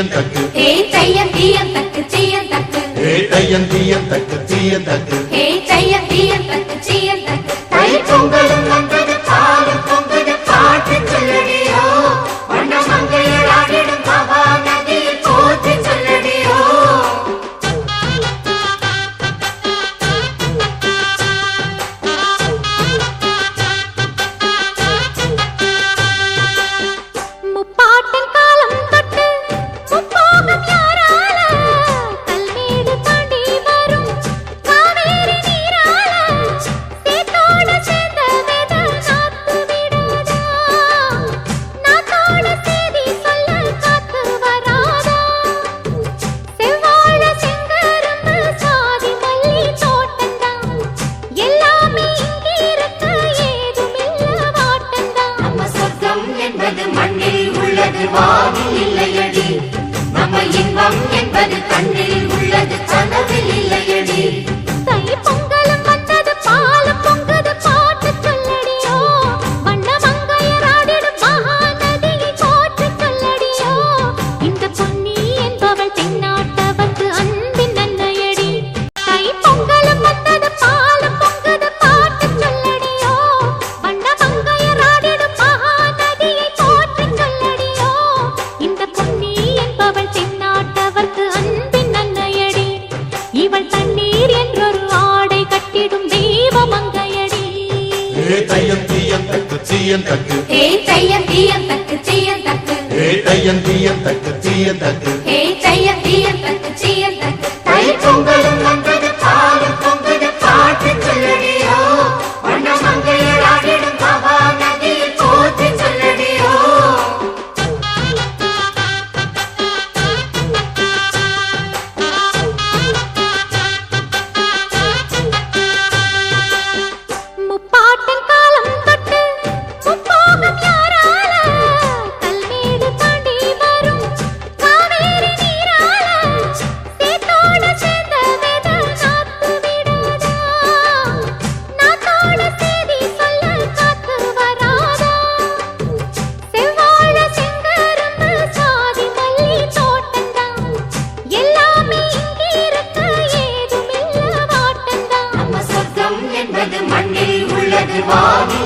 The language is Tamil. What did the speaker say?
தீயந்தக்கு ஹே தையன் தீயந்தக்கு தீயந்தக்கு ஹே தையன் தீயந்தக்கு தீயந்தக்கு ஹே தையன் தீயந்தக்கு தீயந்தக்கு தை பொங்கலும் வந்தது பாலும் பொங்குது பாட்டு சொல்லடியோ வண்ண மங்கையர் ஆடிடும் மகா நதியில் போற்றி சொல்லடியோ வானில் இல்லையடி நம்ம இன்பம் என்பது கண்ணில் உள்ளது கனவில் இல்லையடி தை பொங்கலும் வந்தது பாலும் பொங்குது பாட்டு சொல்லடியோ வண்ண மங்கையர் ஆடிடும் மகா நதியை போற்றி சொல்லடியோ இந்த பொன்னி என்பவள் தென்னாட்டவர்க்கு அன்பின் நன்மையடி தை பொங்கலும் வந்தது பாலும் பொங்குது பாட்டு சொல்லடியோ வண்ண மங்கையர் ஆடிடும் மகா நதியை போற்றி சொல்லடியோ இந்த பொன்னி என்பவள் தென்னாட்டவர்க்கு அன்பின் நன்மையடி இவள் தண்ணீர் என்றொரு ஆடை கட்டிடும் தெய்வ மங்கையடி ஹே தையன் தீயந்தக்கு தீயந்தக்கு ஹே தையன் தீயந்தக்கு தீயந்தக்கு ஹே தையன் தீயந்தக்கு தீயந்தக்கு ஹே தையன் தீயந்தக்கு தீயந்தக்கு தை பொங்கலும் வந்தது பாலும் பொங்குது பாட்டு சொல்லடியோ வண்ண மங்கையர் ஆடிடும் மகா நதியில் போற்றி சொல்லடியோ முப்பாட்டின் காலம் தொட்டு முப்போகம் யாரால கல்மேடு தாண்டி வரும் காவேரி நீரால சேத்தோட சேர்ந்த வேத நாத்து விடாதா நாத்தோட சேதி சொல்ல காத்து வராதா செவ்வாழ செங்கரும்பு சாதி மல்லி தோட்டந்தான் எல்லாமே இங்கிருக்க ஏதுமில்ல வாட்டந்தான் நம்ம சொர்க்கம் என்பது மண்ணில் உள்ளது வானில்